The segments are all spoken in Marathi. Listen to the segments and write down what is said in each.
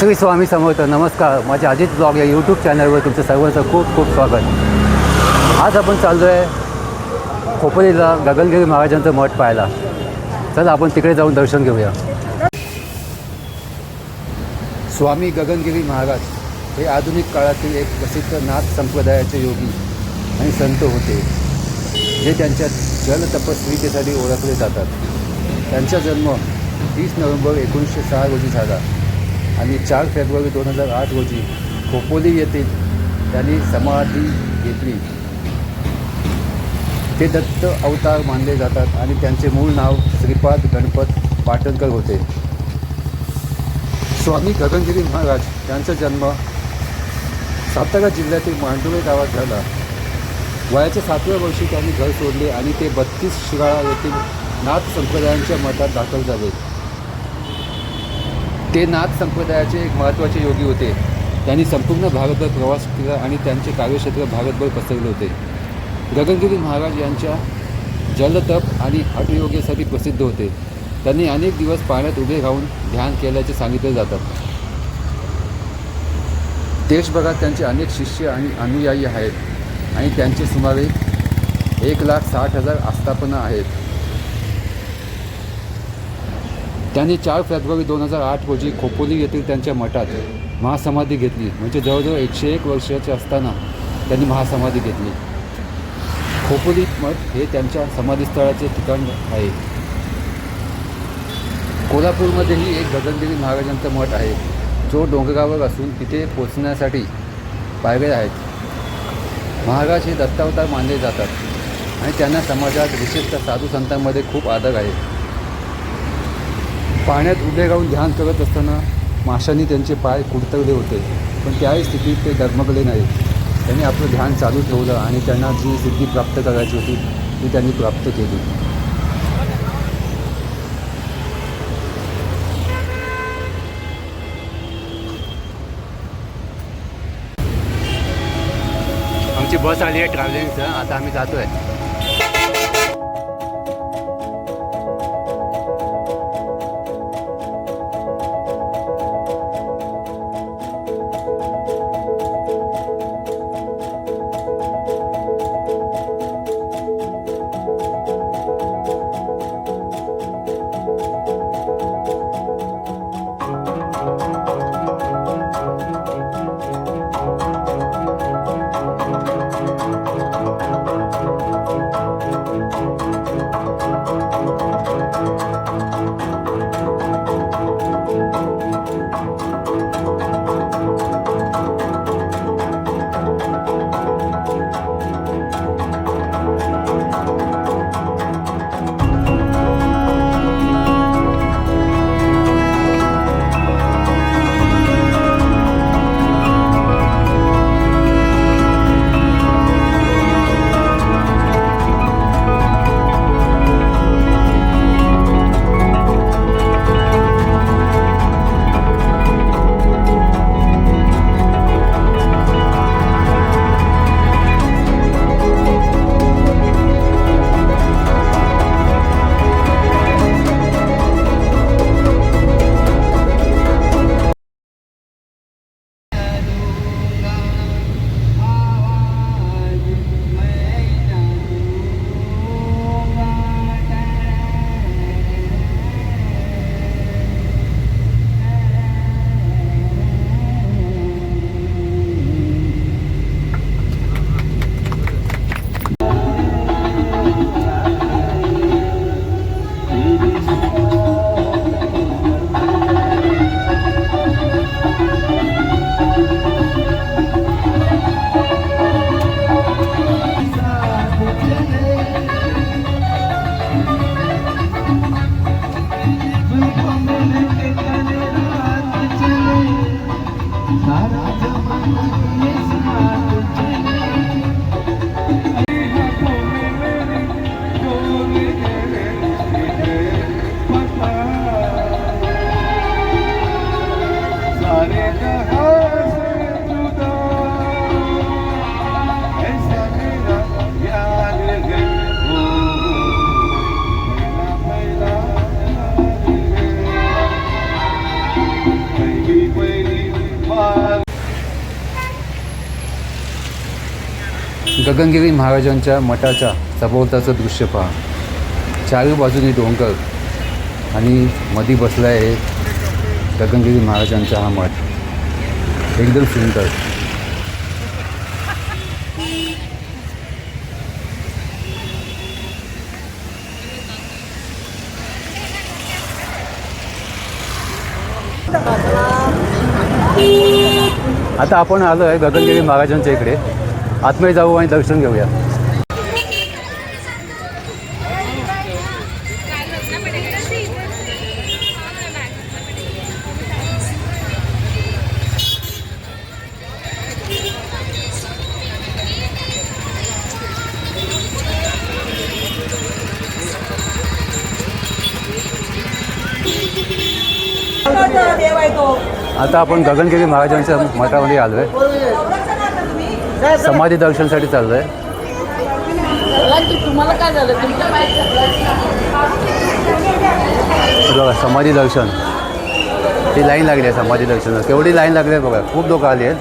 श्री स्वामी समर्थ. नमस्कार. माझ्या अजित ब्लॉग या यूट्यूब चॅनलवर तुमचं सर्वांचं खूप खूप स्वागत. आज आपण चाललो आहे खोपोलीला गगनगिरी महाराजांचं मठ पाहायला. चला आपण तिकडे जाऊन दर्शन घेऊया. स्वामी गगनगिरी महाराज हे आधुनिक काळातील एक प्रसिद्ध नाथ संप्रदायाचे योगी आणि संत होते, जे त्यांच्या जलतपस्वितेसाठी ओळखले जातात. त्यांचा जन्म 30 नोव्हेंबर 1906 रोजी झाला आणि 4 फेब्रुवारी 2008 रोजी खोपोली येथील त्यांनी समाधी घेतली. ते दत्त अवतार मानले जातात आणि त्यांचे मूळ नाव श्रीपाद गणपत पाटणकर होते. स्वामी गगनगिरी महाराज यांचा जन्म सातारा जिल्ह्यातील मांडुळे गावात झाला. वयाच्या 7व्या वर्षी त्यांनी घर सोडले आणि ते 32 शिराळा येथील नाथ संप्रदायांच्या मठात दाखल झाले. ते नाथ संप्रदायाचे एक महत्त्वाचे योगी होते. त्यांनी संपूर्ण भारतभर प्रवास केला आणि त्यांचे कार्यक्षेत्र भारतभर पसरले होते. गगनगिरी महाराज यांच्या जलतप आणि हठयोगासाठी प्रसिद्ध होते. त्यांनी अनेक दिवस पाण्यात उभे राहून ध्यान केल्याचे सांगितले जातात. देशभरात त्यांचे अनेक शिष्य आणि अनुयायी आहेत आणि त्यांचे सुमारे 1,60,000 आस्थापना आहेत. त्यांनी 4 फेब्रुवारी 2008 रोजी खोपोली येथील त्यांच्या मठात महासमाधी घेतली. म्हणजे जवळजवळ 101 वर्षाचे असताना त्यांनी महासमाधी घेतली. खोपोली मठ हे त्यांच्या समाधीस्थळाचे ठिकाण आहे. कोल्हापूरमध्येही एक गगनगिरी महाराजांचा मठ आहे, जो डोंगरावर असून तिथे पोचण्यासाठी पायऱ्या आहेत. महाराज हे दत्तावतार मानले जातात आणि त्यांना समाजात विशेषतः साधू संतांमध्ये खूप आदर आहे. पाण्यात उभे राहून ध्यान करत असताना माशांनी त्यांचे पाय कुरतवले होते, पण त्याही स्थितीत ते डगमगले नाहीत. त्यांनी आपलं ध्यान चालू ठेवलं आणि त्यांना जी सिद्धी प्राप्त करायची होती ती त्यांनी प्राप्त केली. आमची बस आली आहे ट्रॅव्हलिंगचं. आता आम्ही जातो आहे. गगनगिरी महाराजांच्या मठाच्या सभोवताचं दृश्य पहा. चारी बाजूनी डोंगर आणि मधी बसला आहे गगनगिरी महाराजांचा हा मठ. एकदम सुंदर. आता आपण आलो आहे गगनगिरी महाराजांच्या इकडे. आतमध्ये जाऊ आणि दर्शन घेऊया. आता आपण गगनगिरी महाराजांच्या मठामध्ये आलो आहे. समाधी दर्शनासाठी चाललो आहे. तुम्हाला काय झालं? बघा समाधी दर्शन. ती लाईन लागली आहे समाधी दर्शनाला. केवढी लाईन लागली आहे बघा. खूप लोक आली आहेत.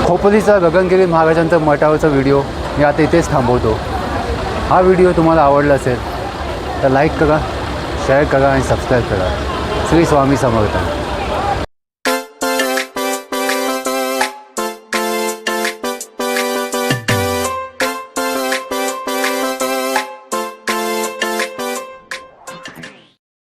खोपोलीचा गगनगिरी महाराजांचा मठावरचा व्हिडिओ मी आता इथेच थांबवतो. हा व्हिडिओ तुम्हाला आवडला असेल तर लाईक करा, शेअर करा आणि सबस्क्राईब करा. श्री स्वामी समर्थ.